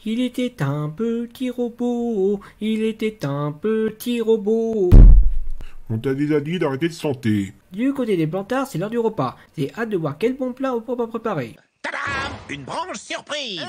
Il était un petit robot, il était un petit robot. On t'a déjà dit d'arrêter de chanter. Du côté des plantards, c'est l'heure du repas. J'ai hâte de voir quel bon plat au propre à préparer. Tadam! Une branche surprise!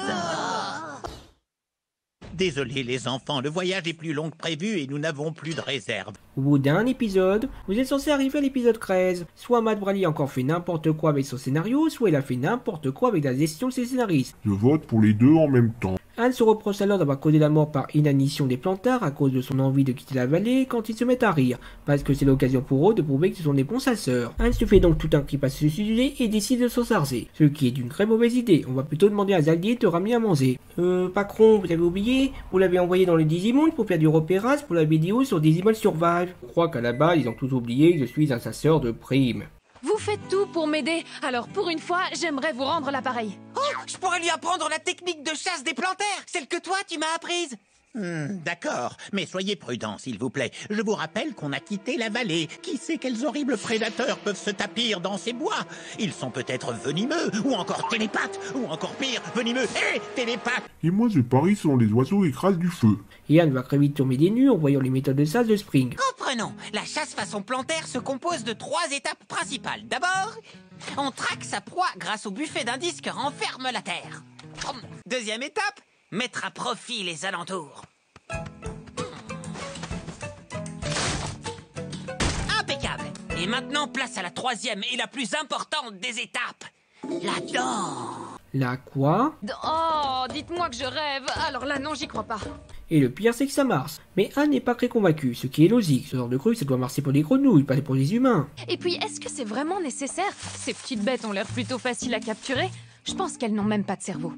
Désolé les enfants, le voyage est plus long que prévu et nous n'avons plus de réserve. Au bout d'un épisode, vous êtes censé arriver à l'épisode 13. Soit Matt Brady a encore fait n'importe quoi avec son scénario, soit il a fait n'importe quoi avec la gestion de ses scénaristes. Je vote pour les deux en même temps. Anne se reproche alors d'avoir causé la mort par inanition des plantards à cause de son envie de quitter la vallée quand ils se mettent à rire, parce que c'est l'occasion pour eux de prouver que ce sont des bons chasseurs. Anne se fait donc tout un clip à ce sujet et décide de s'en charger, ce qui est une très mauvaise idée. On va plutôt demander à Zaldier de ramener à manger. Patron, vous avez oublié? Vous l'avez envoyé dans le Digimon pour faire du repérage pour la vidéo sur Digimon Survive. Je crois qu'à la base, ils ont tous oublié que je suis un chasseur de primes. Vous faites tout pour m'aider, alors pour une fois, j'aimerais vous rendre l'appareil. Oh, je pourrais lui apprendre la technique de chasse des plantaires, celle que toi tu m'as apprise. D'accord, mais soyez prudents s'il vous plaît. Je vous rappelle qu'on a quitté la vallée. Qui sait quels horribles prédateurs peuvent se tapir dans ces bois? Ils sont peut-être venimeux, ou encore télépathes, ou encore pire, venimeux et télépathes. Et moi je parie selon les oiseaux écrasent du feu. Et Anne va très vite tomber des nues en voyant les méthodes de chasse de Spring. Reprenons. La chasse façon plantaire se compose de 3 étapes principales. D'abord, on traque sa proie grâce au buffet d'indices que renferme la terre. Deuxième étape, mettre à profit les alentours. Impeccable. Et maintenant, place à la troisième et la plus importante des étapes. La dent. La quoi? Oh, dites-moi que je rêve. Alors là, non, j'y crois pas. Et le pire c'est que ça marche. Mais Anne n'est pas très convaincue, ce qui est logique. Ce genre de truc ça doit marcher pour des grenouilles, pas pour des humains. Et puis, est-ce que c'est vraiment nécessaire? Ces petites bêtes ont l'air plutôt faciles à capturer. Je pense qu'elles n'ont même pas de cerveau.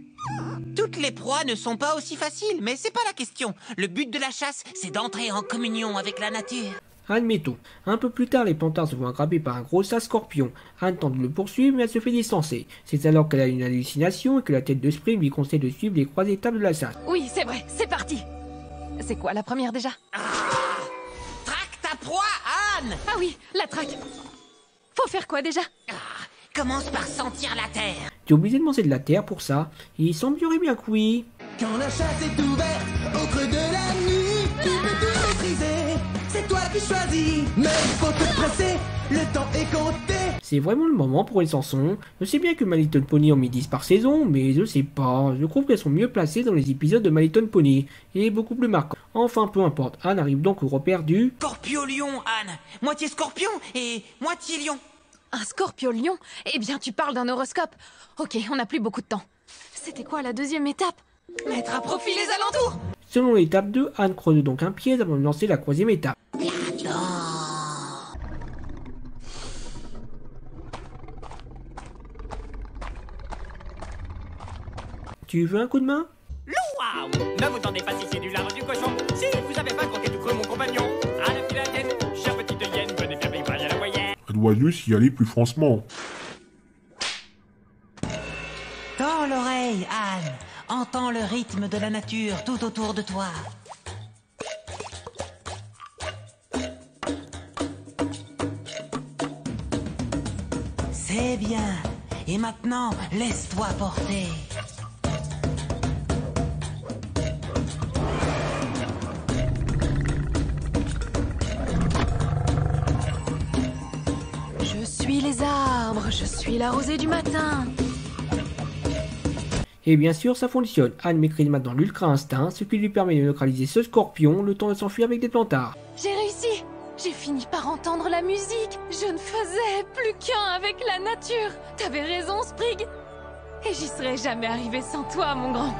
Toutes les proies ne sont pas aussi faciles, mais c'est pas la question. Le but de la chasse, c'est d'entrer en communion avec la nature. Admettons. Un peu plus tard, les plantards se font attraper par un gros scorpion. Anne tente de le poursuivre, mais elle se fait distancer. C'est alors qu'elle a une hallucination et que la tête de Spring lui conseille de suivre les 3 étapes de la chasse. Oui, c'est vrai, c'est parti. C'est quoi la première déjà? Traque ta proie, Anne! Ah oui, la traque. Faut faire quoi déjà? Commence par sentir la terre. Tu es obligé de manger de la terre pour ça. Il semblerait bien que oui. Quand la chasse est ouverte, au creux de la nuit, tu peux tout maîtriser. C'est toi qui choisis, mais il faut te presser, le temps est compté. C'est vraiment le moment pour une chanson. Je sais bien que My Little Pony en met 10 par saison, mais je sais pas. Je trouve qu'elles sont mieux placées dans les épisodes de My Little Pony. Et beaucoup plus marquantes. Enfin, peu importe. Anne arrive donc au repère du... Scorpio-lion, Anne. Moitié scorpion et moitié lion. Un scorpion-lion? Eh bien, tu parles d'un horoscope. Ok, on n'a plus beaucoup de temps. C'était quoi la deuxième étape? Mettre à profit les alentours. Selon l'étape 2, Anne creuse donc un piège avant de lancer la 3e étape. Tu veux un coup de main? Waouh! Ne vous tendez pas si c'est du lard du cochon. Si vous avez pas compté tout creux mon compagnon. À la filatène, chère petite hyène, venez faire mes à la moyenne. Elle doit juste y aller plus franchement. Tends l'oreille, Anne. Entends le rythme de la nature tout autour de toi. C'est bien. Et maintenant, laisse-toi porter. Je suis les arbres, je suis la rosée du matin. Et bien sûr, ça fonctionne. Anne maîtrise maintenant l'ultra instinct, ce qui lui permet de neutraliser ce scorpion, le temps de s'enfuir avec des plantards. J'ai réussi. J'ai fini par entendre la musique. Je ne faisais plus qu'un avec la nature. T'avais raison, Sprig. Et j'y serais jamais arrivé sans toi, mon grand.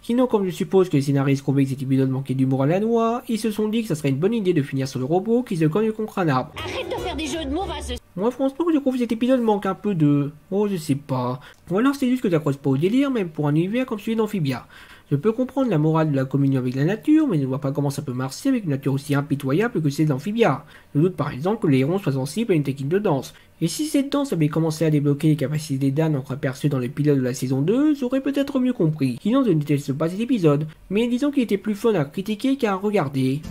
Sinon, comme je suppose que les scénaristes trouvaient que cet épisode manquait d'humour à la noix, ils se sont dit que ça serait une bonne idée de finir sur le robot qui se cogne contre un arbre. Arrête de faire des jeux de mots, va se... Moi, franchement, je trouve que cet épisode manque un peu de... Oh, je sais pas. Ou alors c'est juste que j'accroche pas au délire, même pour un univers comme celui d'Amphibia. Je peux comprendre la morale de la communion avec la nature, mais je ne vois pas comment ça peut marcher avec une nature aussi impitoyable que celle d'Amphibia. Je doute par exemple que les hérons soient sensibles à une technique de danse. Et si cette danse avait commencé à débloquer les capacités d'Anne entreaperçues dans le pilote de la saison 2, j'aurais peut-être mieux compris. Sinon je ne déteste pas cet épisode, mais disons qu'il était plus fun à critiquer qu'à regarder.